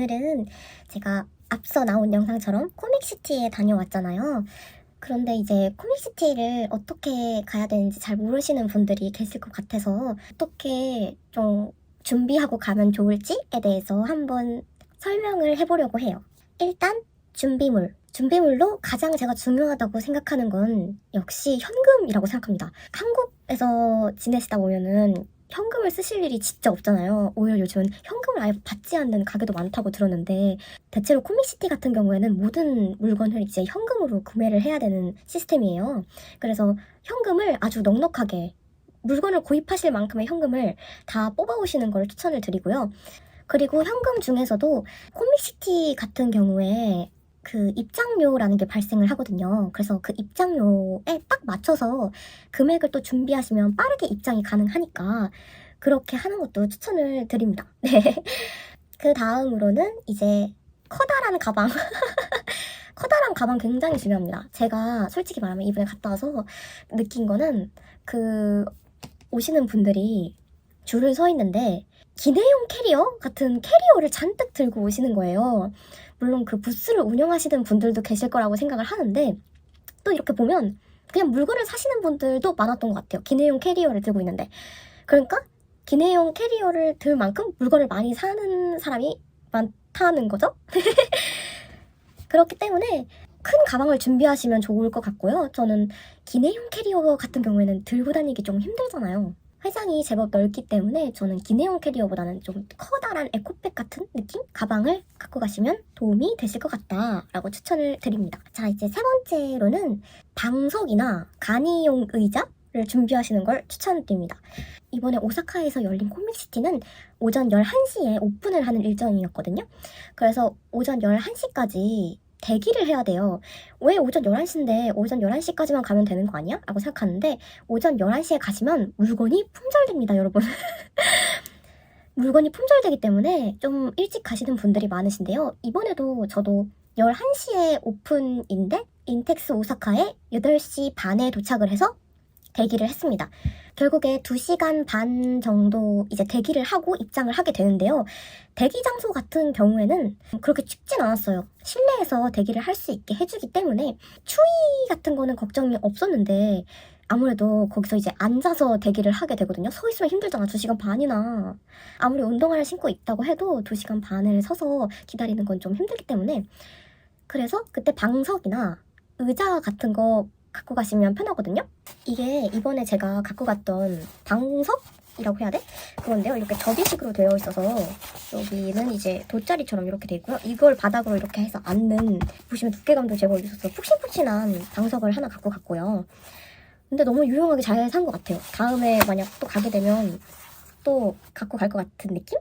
오늘은 제가 앞서 나온 영상처럼 코믹시티에 다녀왔잖아요. 그런데 이제 코믹시티를 어떻게 가야 되는지 잘 모르시는 분들이 계실 것 같아서 어떻게 좀 준비하고 가면 좋을지에 대해서 한번 설명을 해보려고 해요. 일단 준비물로 가장 제가 중요하다고 생각하는 건 역시 현금이라고 생각합니다. 한국에서 지내시다 보면은 현금을 쓰실 일이 진짜 없잖아요. 오히려 요즘은 현금을 아예 받지 않는 가게도 많다고 들었는데 대체로 코믹시티 같은 경우에는 모든 물건을 이제 현금으로 구매를 해야 되는 시스템이에요. 그래서 현금을 아주 넉넉하게 물건을 구입하실 만큼의 현금을 다 뽑아오시는 걸 추천을 드리고요. 그리고 현금 중에서도 코믹시티 같은 경우에 그 입장료라는 게 발생을 하거든요. 그래서 그 입장료에 딱 맞춰서 금액을 또 준비하시면 빠르게 입장이 가능하니까 그렇게 하는 것도 추천을 드립니다. 네. 그 다음으로는 이제 커다란 가방. 커다란 가방 굉장히 중요합니다. 제가 솔직히 말하면 이번에 갔다 와서 느낀 거는 그 오시는 분들이 줄을 서 있는데 기내용 캐리어 같은 캐리어를 잔뜩 들고 오시는 거예요. 물론 그 부스를 운영하시는 분들도 계실 거라고 생각을 하는데 또 이렇게 보면 그냥 물건을 사시는 분들도 많았던 것 같아요. 기내용 캐리어를 들고 있는데. 그러니까 기내용 캐리어를 들 만큼 물건을 많이 사는 사람이 많다는 거죠. 그렇기 때문에 큰 가방을 준비하시면 좋을 것 같고요. 저는 기내용 캐리어 같은 경우에는 들고 다니기 좀 힘들잖아요. 회장이 제법 넓기 때문에 저는 기내용 캐리어보다는 좀 커다란 에코백 같은 느낌? 가방을 갖고 가시면 도움이 되실 것 같다라고 추천을 드립니다. 자, 이제 세 번째로는 방석이나 간이용 의자를 준비하시는 걸 추천드립니다. 이번에 오사카에서 열린 코믹시티는 오전 11시에 오픈을 하는 일정이었거든요. 그래서 오전 11시까지 대기를 해야 돼요. 왜 오전 11시인데 오전 11시까지만 가면 되는 거 아니야? 라고 생각하는데 오전 11시에 가시면 물건이 품절됩니다, 여러분. 물건이 품절되기 때문에 좀 일찍 가시는 분들이 많으신데요. 이번에도 저도 11시에 오픈인데 인텍스 오사카에 8시 반에 도착을 해서 대기를 했습니다. 결국에 2시간 반 정도 이제 대기를 하고 입장을 하게 되는데요. 대기 장소 같은 경우에는 그렇게 춥진 않았어요. 실내에서 대기를 할 수 있게 해주기 때문에 추위 같은 거는 걱정이 없었는데 아무래도 거기서 이제 앉아서 대기를 하게 되거든요. 서 있으면 힘들잖아. 2시간 반이나. 아무리 운동화를 신고 있다고 해도 2시간 반을 서서 기다리는 건 좀 힘들기 때문에 그래서 그때 방석이나 의자 같은 거 갖고 가시면 편하거든요. 이게 이번에 제가 갖고 갔던 방석이라고 해야 돼? 그건데요. 이렇게 접이식으로 되어 있어서 여기는 이제 돗자리처럼 이렇게 돼 있고요. 이걸 바닥으로 이렇게 해서 앉는 보시면 두께감도 제법 있어서 푹신푹신한 방석을 하나 갖고 갔고요. 근데 너무 유용하게 잘 산 것 같아요. 다음에 만약 또 가게 되면 또 갖고 갈 것 같은 느낌?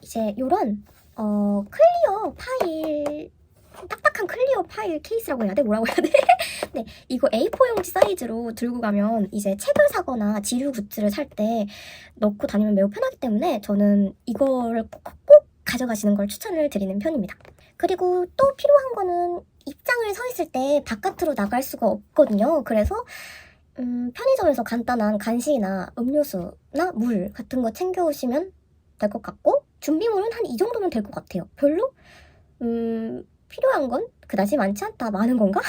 이제 요런 클리어 파일 딱딱한 클리어 파일 케이스라고 해야 돼? 뭐라고 해야 돼? 네, 이거 A4 용지 사이즈로 들고 가면 이제 책을 사거나 지류 굿즈를 살 때 넣고 다니면 매우 편하기 때문에 저는 이거를 꼭 가져가시는 걸 추천을 드리는 편입니다. 그리고 또 필요한 거는 입장을 서 있을 때 바깥으로 나갈 수가 없거든요. 그래서 편의점에서 간단한 간식이나 음료수나 물 같은 거 챙겨오시면 될 것 같고 준비물은 한 이 정도면 될 것 같아요. 별로 필요한 건 그다지 많지 않다. 많은 건가?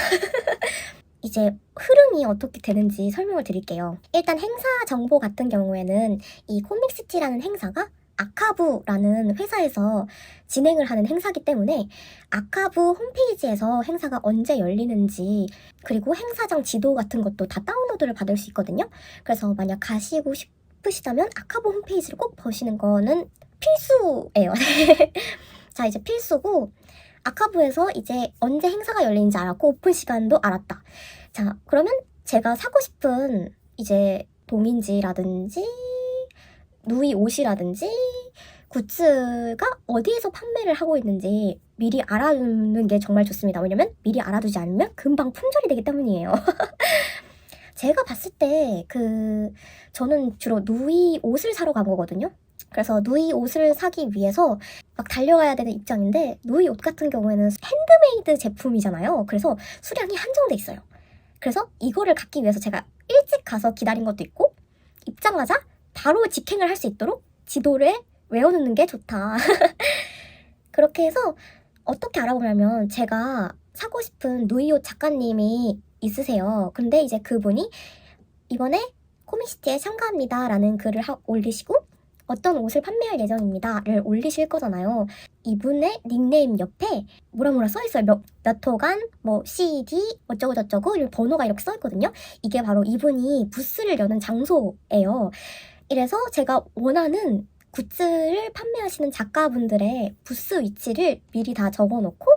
이제 흐름이 어떻게 되는지 설명을 드릴게요. 일단 행사 정보 같은 경우에는 이 코믹시티라는 행사가 아카부라는 회사에서 진행을 하는 행사기 때문에 아카부 홈페이지에서 행사가 언제 열리는지 그리고 행사장 지도 같은 것도 다 다운로드를 받을 수 있거든요. 그래서 만약 가시고 싶으시다면 아카부 홈페이지를 꼭 보시는 거는 필수예요. 자, 이제 필수고 아카부에서 이제 언제 행사가 열리는지 알았고 오픈 시간도 알았다. 자, 그러면 제가 사고 싶은 이제 동인지라든지 누이 옷이라든지 굿즈가 어디에서 판매를 하고 있는지 미리 알아두는 게 정말 좋습니다. 왜냐면 미리 알아두지 않으면 금방 품절이 되기 때문이에요. 제가 봤을 때 저는 주로 누이 옷을 사러 간 거거든요. 그래서 누이 옷을 사기 위해서 막 달려가야 되는 입장인데 누이 옷 같은 경우에는 핸드메이드 제품이잖아요. 그래서 수량이 한정돼 있어요. 그래서 이거를 갖기 위해서 제가 일찍 가서 기다린 것도 있고 입장하자 바로 직행을 할 수 있도록 지도를 외워놓는 게 좋다. 그렇게 해서 어떻게 알아보냐면 제가 사고 싶은 누이옷 작가님이 있으세요. 근데 이제 그분이 이번에 코믹시티에 참가합니다 라는 글을 올리시고 어떤 옷을 판매할 예정입니다를 올리실 거잖아요. 이분의 닉네임 옆에 뭐라 써있어요. 몇 호간, 뭐 CD, 어쩌고 저쩌고 번호가 이렇게 써있거든요. 이게 바로 이분이 부스를 여는 장소예요. 이래서 제가 원하는 굿즈를 판매하시는 작가분들의 부스 위치를 미리 다 적어놓고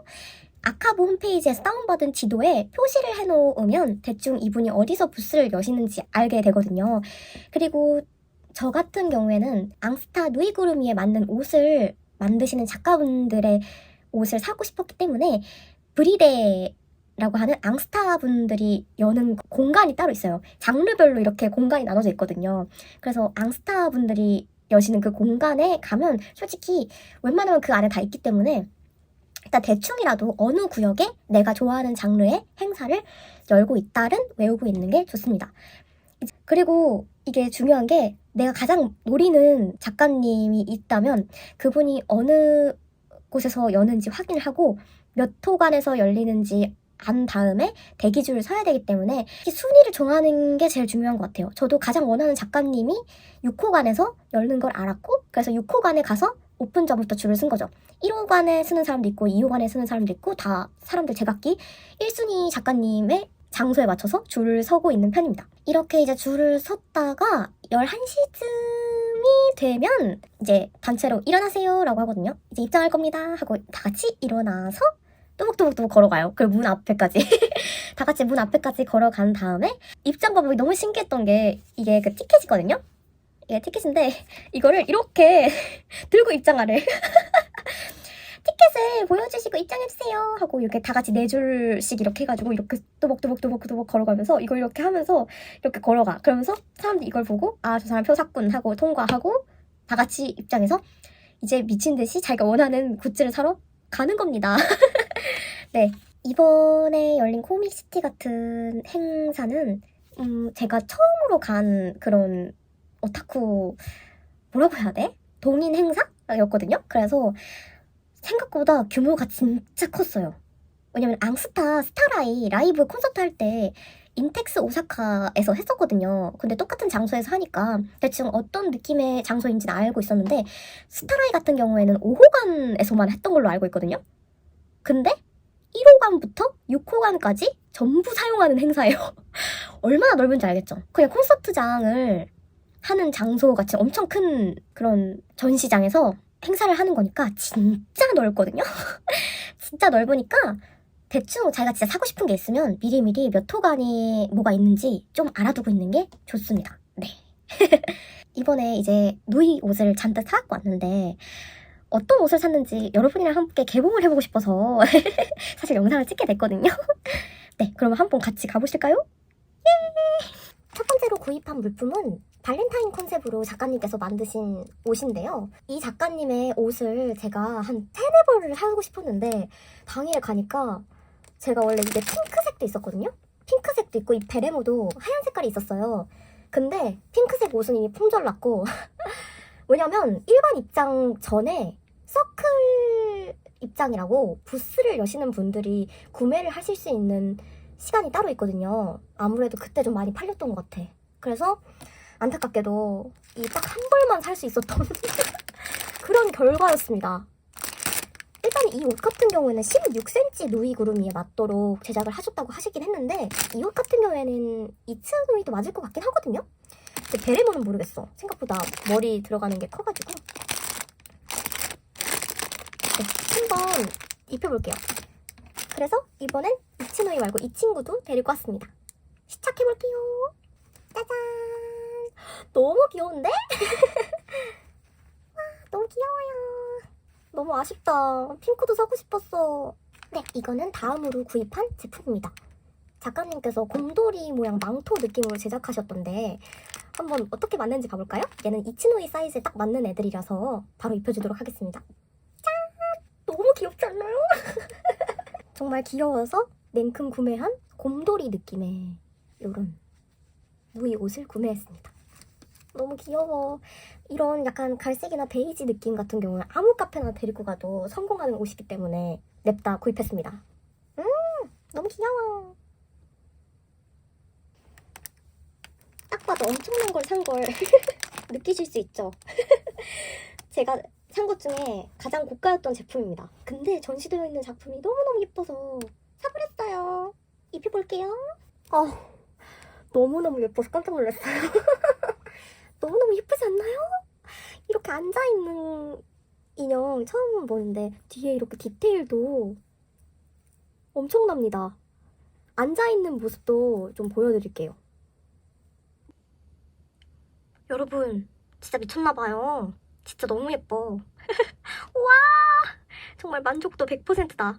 아카보 홈페이지에서 다운받은 지도에 표시를 해놓으면 대충 이분이 어디서 부스를 여시는지 알게 되거든요. 그리고 저 같은 경우에는 앙스타 누이구루미에 맞는 옷을 만드시는 작가분들의 옷을 사고 싶었기 때문에 브리데라고 하는 앙스타 분들이 여는 공간이 따로 있어요. 장르별로 이렇게 공간이 나눠져 있거든요. 그래서 앙스타 분들이 여시는 그 공간에 가면 솔직히 웬만하면 그 안에 다 있기 때문에 일단 대충이라도 어느 구역에 내가 좋아하는 장르의 행사를 열고 있다는 외우고 있는 게 좋습니다. 그리고 이게 중요한 게 내가 가장 노리는 작가님이 있다면 그분이 어느 곳에서 여는지 확인을 하고 몇 호관에서 열리는지 안 다음에 대기줄을 서야 되기 때문에 순위를 정하는 게 제일 중요한 것 같아요. 저도 가장 원하는 작가님이 6호관에서 열는 걸 알았고 그래서 6호관에 가서 오픈 전부터 줄을 쓴 거죠. 1호관에 쓰는 사람도 있고 2호관에 쓰는 사람도 있고 다 사람들 제각기 1순위 작가님의 장소에 맞춰서 줄을 서고 있는 편입니다. 이렇게 이제 줄을 섰다가 11시쯤이 되면 이제 단체로 일어나세요 라고 하거든요. 이제 입장할 겁니다 하고 다 같이 일어나서 또박또박 걸어가요. 그 문 앞에까지. 다 같이 문 앞에까지 걸어간 다음에 입장 방법이 너무 신기했던 게 이게 그 티켓이거든요. 이게 티켓인데 이거를 이렇게 들고 입장하래. 티켓을 보여주시고 입장해주세요 하고 이렇게 다 같이 4줄씩 이렇게 해가지고 이렇게 또박또박 걸어가면서 이걸 이렇게 하면서 이렇게 걸어가. 그러면서 사람들이 이걸 보고 아, 저 사람 표 샀군 하고 통과하고 다 같이 입장해서 이제 미친 듯이 자기가 원하는 굿즈를 사러 가는 겁니다. 네, 이번에 열린 코믹시티 같은 행사는 제가 처음으로 간 그런 오타쿠 뭐라고 해야 돼? 동인 행사였거든요. 그래서 생각보다 규모가 진짜 컸어요. 왜냐면 앙스타 스타라이 라이브 콘서트 할 때 인텍스 오사카에서 했었거든요. 근데 똑같은 장소에서 하니까 대충 어떤 느낌의 장소인지는 알고 있었는데 스타라이 같은 경우에는 5호관에서만 했던 걸로 알고 있거든요. 근데 1호관부터 6호관까지 전부 사용하는 행사예요. 얼마나 넓은지 알겠죠? 그냥 콘서트장을 하는 장소 같이 엄청 큰 그런 전시장에서 행사를 하는 거니까 진짜 넓거든요. 진짜 넓으니까 대충 자기가 진짜 사고 싶은 게 있으면 미리미리 몇 호간이 뭐가 있는지 좀 알아두고 있는 게 좋습니다. 네. 이번에 이제 누이 옷을 잔뜩 사갖고 왔는데 어떤 옷을 샀는지 여러분이랑 함께 개봉을 해보고 싶어서 사실 영상을 찍게 됐거든요. 네, 그러면 한번 같이 가보실까요? 예! 첫 번째로 구입한 물품은 발렌타인 컨셉으로 작가님께서 만드신 옷인데요. 이 작가님의 옷을 제가 한 3-4벌을 사고 싶었는데 당일에 가니까 제가 원래 이게 핑크색도 있었거든요? 핑크색도 있고 이 베레모도 하얀 색깔이 있었어요. 근데 핑크색 옷은 이미 품절났고 왜냐면 일반 입장 전에 서클 입장이라고 부스를 여시는 분들이 구매를 하실 수 있는 시간이 따로 있거든요. 아무래도 그때 좀 많이 팔렸던 것 같아. 그래서 안타깝게도 이 딱 한 벌만 살 수 있었던 그런 결과였습니다. 일단 이 옷 같은 경우에는 16cm 누이구루미에 맞도록 제작을 하셨다고 하시긴 했는데 이 옷 같은 경우에는 2층 누이도 맞을 것 같긴 하거든요. 근데 베레모는 모르겠어. 생각보다 머리 들어가는 게 커가지고. 네, 한번 입혀볼게요. 그래서 이번엔 이치누이 말고 이 친구도 데리고 왔습니다. 시착해볼게요. 짜잔! 너무 귀여운데? 와, 너무 귀여워요. 너무 아쉽다. 핑크도 사고 싶었어. 네, 이거는 다음으로 구입한 제품입니다. 작가님께서 곰돌이 모양 망토 느낌으로 제작하셨던데 한번 어떻게 맞는지 봐볼까요? 얘는 이치노이 사이즈에 딱 맞는 애들이라서 바로 입혀주도록 하겠습니다. 짠! 너무 귀엽지 않나요? 정말 귀여워서 냉큼 구매한 곰돌이 느낌의 이런 누이 옷을 구매했습니다. 너무 귀여워. 이런 약간 갈색이나 베이지 느낌 같은 경우는 아무 카페나 데리고 가도 성공하는 옷이기 때문에 냅다 구입했습니다. 너무 귀여워. 딱 봐도 엄청난 걸 산 걸 느끼실 수 있죠? 제가 산 것 중에 가장 고가였던 제품입니다. 근데 전시되어 있는 작품이 너무너무 예뻐서 사버렸어요. 입혀볼게요. 너무너무 예뻐서 깜짝 놀랐어요. 너무너무 예쁘지 않나요? 이렇게 앉아있는 인형 처음 보는데 뒤에 이렇게 디테일도 엄청납니다. 앉아있는 모습도 좀 보여드릴게요. 여러분, 진짜 미쳤나봐요. 진짜 너무 예뻐. 우와! 정말 만족도 100%다.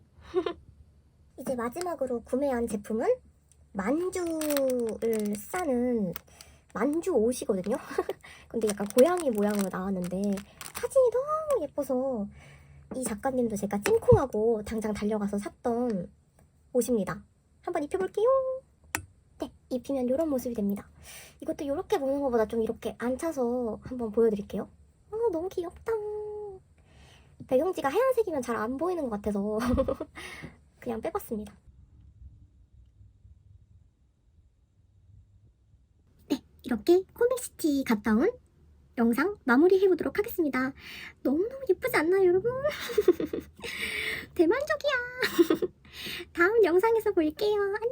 이제 마지막으로 구매한 제품은 만주를 싸는 만주 옷이거든요. 근데 약간 고양이 모양으로 나왔는데 사진이 너무 예뻐서 이 작가님도 제가 찜콩하고 당장 달려가서 샀던 옷입니다. 한번 입혀볼게요. 네, 입히면 이런 모습이 됩니다. 이것도 이렇게 보는 것보다 좀 이렇게 앉혀서 한번 보여드릴게요. 너무 귀엽다. 배경지가 하얀색이면 잘 안 보이는 것 같아서 그냥 빼봤습니다. 네, 이렇게 코믹시티 갔다 온 영상 마무리해보도록 하겠습니다. 너무너무 예쁘지 않나요, 여러분? 대만족이야. 다음 영상에서 볼게요. 안녕.